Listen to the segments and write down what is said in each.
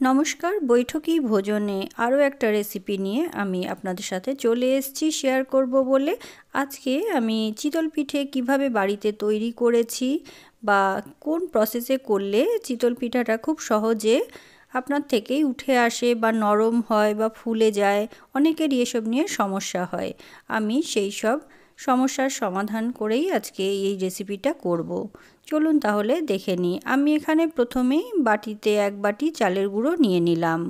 নমস্কার, বৈঠকি ভোজনে আরও একটা রেসিপি নিয়ে আমি আপনাদের সাথে চলে এসেছি শেয়ার করব বলে। আজকে আমি চিতল পিঠে কিভাবে বাড়িতে তৈরি করেছি বা কোন প্রসেসে করলে চিতল পিঠাটা খুব সহজে আপনার থেকেই উঠে আসে বা নরম হয় বা ফুলে যায়, অনেকেরই এসব নিয়ে সমস্যা হয়। আমি সেই সব সমস্যার সমাধান করেই আজকে এই রেসিপিটা করব। চলুন তাহলে দেখে নিই। আমি এখানে প্রথমেই বাটিতে 1 বাটি চালের গুঁড়ো নিয়ে নিলাম।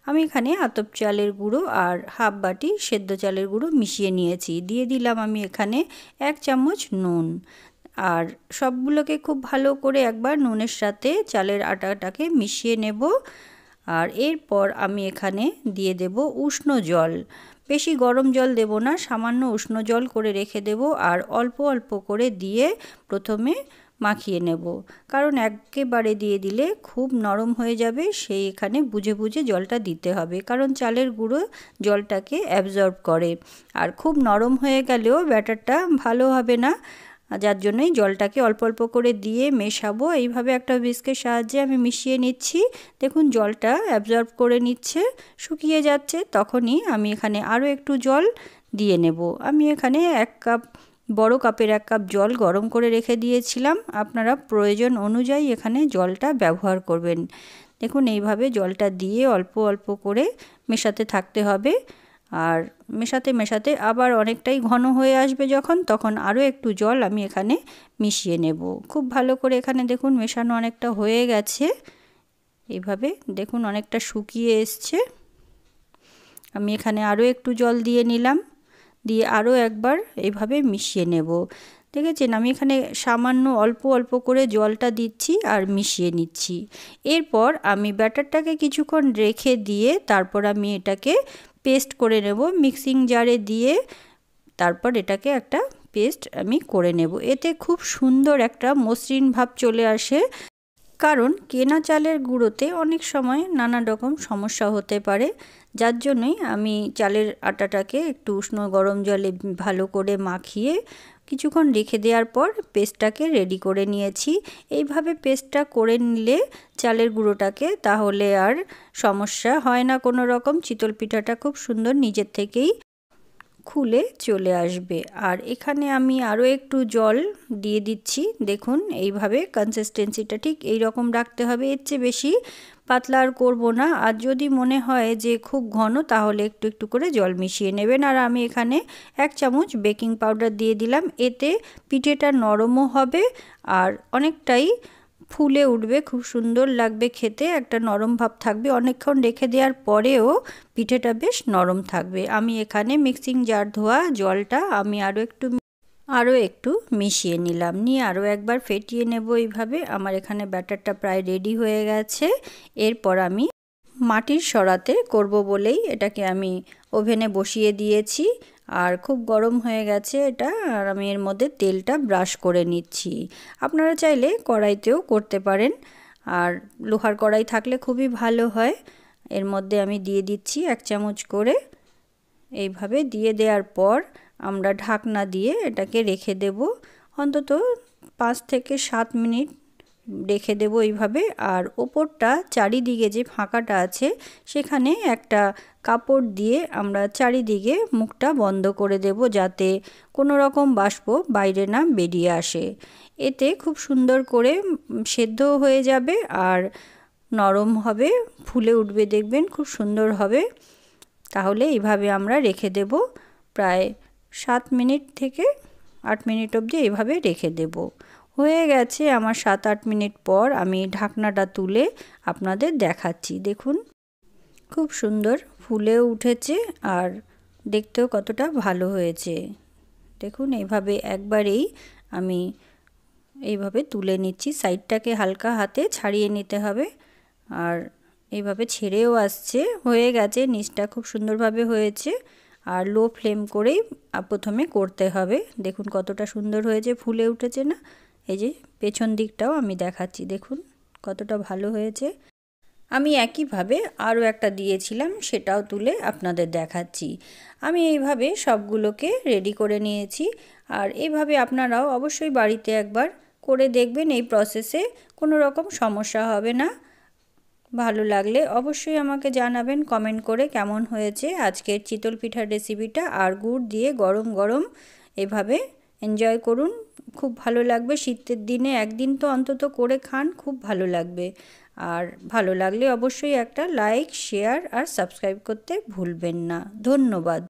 আমি এখানে আতপ চালের গুঁড়ো আর হাফ বাটি সেদ্ধ চালের গুঁড়ো মিশিয়ে নিয়েছি। দিয়ে দিলাম আমি এখানে 1 চামচ নুন। আর সবগুলোকে খুব ভালো করে একবার নুনের সাথে চালের আটাটাকে মিশিয়ে নেব। আর এরপর আমি এখানে দিয়ে দেব উষ্ণ জল। বেশি গরম জল দেব না, সামান্য উষ্ণ জল করে রেখে দেব। আর অল্প অল্প করে দিয়ে প্রথমে মাখিয়ে নেব, কারণ একেবারে দিয়ে দিলে খুব নরম হয়ে যাবে। সেই এখানে বুঝে বুঝে জলটা দিতে হবে, কারণ চালের গুঁড়ো জলটাকে অ্যাবজর্ব করে। আর খুব নরম হয়ে গেলেও ব্যাটারটা ভালো হবে না, যার জন্যই জলটাকে অল্প অল্প করে দিয়ে মেশাবো। এইভাবে একটা হুইস্কের সাহায্যে আমি মিশিয়ে নিচ্ছি। দেখুন জলটা অ্যাবজর্ব করে নিচ্ছে, শুকিয়ে যাচ্ছে। তখনই আমি এখানে আরও একটু জল দিয়ে নেব। আমি এখানে 1 কাপ, বড় কাপের 1 কাপ জল গরম করে রেখে দিয়েছিলাম। আপনারা প্রয়োজন অনুযায়ী এখানে জলটা ব্যবহার করবেন। দেখুন এইভাবে জলটা দিয়ে অল্প অল্প করে মেশাতে থাকতে হবে। আর মেশাতে মেশাতে আবার অনেকটাই ঘন হয়ে আসবে যখন, তখন আরও একটু জল আমি এখানে মিশিয়ে নেব। খুব ভালো করে এখানে দেখুন মেশানো অনেকটা হয়ে গেছে। এইভাবে দেখুন অনেকটা শুকিয়ে এসছে। আমি এখানে আরও একটু জল দিয়ে নিলাম, দিয়ে আরও একবার এইভাবে মিশিয়ে নেব। দেখেছেন আমি এখানে সামান্য অল্প অল্প করে জলটা দিচ্ছি আর মিশিয়ে নিচ্ছি। এরপর আমি ব্যাটারটাকে কিছুক্ষণ রেখে দিয়ে তারপর আমি এটাকে পেস্ট করে নেব মিক্সিং জারে দিয়ে। তারপর এটাকে একটা পেস্ট আমি করে নেব। এতে খুব সুন্দর একটা মসৃণ ভাব চলে আসে, কারণ কেনা চালের গুঁড়োতে অনেক সময় নানা রকম সমস্যা হতে পারে। যার জন্যই আমি চালের আটাটাকে একটু উষ্ণ গরম জলে ভালো করে মাখিয়ে কিছুক্ষণ রেখে দেওয়ার পর পেস্টটাকে রেডি করে নিয়েছি। এইভাবে পেস্টটা করে নিলে চালের গুঁড়োটাকে, তাহলে আর সমস্যা হয় না কোনো রকম। চিতল পিঠাটা খুব সুন্দর নিজের থেকেই খুলে চলে আসবে। আর এখানে আমি আরও একটু জল দিয়ে দিচ্ছি। দেখুন এইভাবে কনসিস্টেন্সিটা ঠিক এই রকম রাখতে হবে, এর চেয়ে বেশি পাতলা আর করবো না। আর যদি মনে হয় যে খুব ঘন, তাহলে একটু একটু করে জল মিশিয়ে নেবেন। আর আমি এখানে 1 চামচ বেকিং পাউডার দিয়ে দিলাম। এতে পিঠেটা নরমও হবে আর অনেকটাই ফুলে উঠবে, খুব সুন্দর লাগবে খেতে। একটা নরম ভাব থাকবে, অনেকক্ষণ রেখে দেওয়ার পরেও পিঠেটা বেশ নরম থাকবে। আমি এখানে মিক্সিং জার ধোয়া জলটা আমি আরও একটু মিশিয়ে নিলাম, নিয়ে আরও একবার ফেটিয়ে নেব। এইভাবে আমার এখানে ব্যাটারটা প্রায় রেডি হয়ে গেছে। এরপর আমি মাটির সরাতে করব বলেই এটাকে আমি ওভেনে বসিয়ে দিয়েছি। আর খুব গরম হয়ে গেছে এটা, আর আমি এর মধ্যে তেলটা ব্রাশ করে নিচ্ছি। আপনারা চাইলে কড়াইতেও করতে পারেন, আর লোহার কড়াই থাকলে খুবই ভালো হয়। এর মধ্যে আমি দিয়ে দিচ্ছি 1 চামচ করে। এইভাবে দিয়ে দেওয়ার পর আমরা ঢাকনা দিয়ে এটাকে রেখে দেব অন্তত 5 থেকে 7 মিনিট রেখে দেব এইভাবে। আর ওপরটা চারিদিকে যে ফাঁকাটা আছে সেখানে একটা কাপড় দিয়ে আমরা চারিদিকে মুখটা বন্ধ করে দেব, যাতে কোনো রকম বাষ্প বাইরে না বেরিয়ে আসে। এতে খুব সুন্দর করে সেদ্ধ হয়ে যাবে আর নরম হবে, ফুলে উঠবে, দেখবেন খুব সুন্দর হবে। তাহলে এইভাবে আমরা রেখে দেব প্রায় 7 মিনিট থেকে 8 মিনিট অবধি এইভাবে রেখে দেব। হয়ে গেছে আমার 7-8 মিনিট পর আমি ঢাকনাটা তুলে আপনাদের দেখাচ্ছি। দেখুন খুব সুন্দর ফুলে উঠেছে আর দেখতেও কতটা ভালো হয়েছে। দেখুন এইভাবে একবারেই আমি এইভাবে তুলে নিচ্ছি, সাইডটাকে হালকা হাতে ছাড়িয়ে নিতে হবে। আর এইভাবে ছেড়েও আসছে, হয়ে গেছে, নিচটা খুব সুন্দরভাবে হয়েছে। আর লো ফ্লেম করেই প্রথমে করতে হবে। দেখুন কতটা সুন্দর হয়েছে, ফুলে উঠেছে না? এই যে পেছন দিকটাও আমি দেখাচ্ছি, দেখুন কতটা ভালো হয়েছে। আমি একইভাবে আরও একটা দিয়েছিলাম, সেটাও তুলে আপনাদের দেখাচ্ছি। আমি এইভাবে সবগুলোকে রেডি করে নিয়েছি। আর এইভাবে আপনারাও অবশ্যই বাড়িতে একবার করে দেখবেন, এই প্রসেসে কোনো রকম সমস্যা হবে না। ভালো লাগলে অবশ্যই আমাকে জানাবেন কমেন্ট করে কেমন হয়েছে আজকের চিতল পিঠার রেসিপিটা। আর গুড় দিয়ে গরম গরম এভাবে এনজয় করুন, খুব ভালো লাগবে। শীতের দিনে একদিন তো অন্তত করে খান, খুব ভালো লাগবে। আর ভালো লাগলে অবশ্যই একটা লাইক, শেয়ার আর সাবস্ক্রাইব করতে ভুলবেন না। ধন্যবাদ।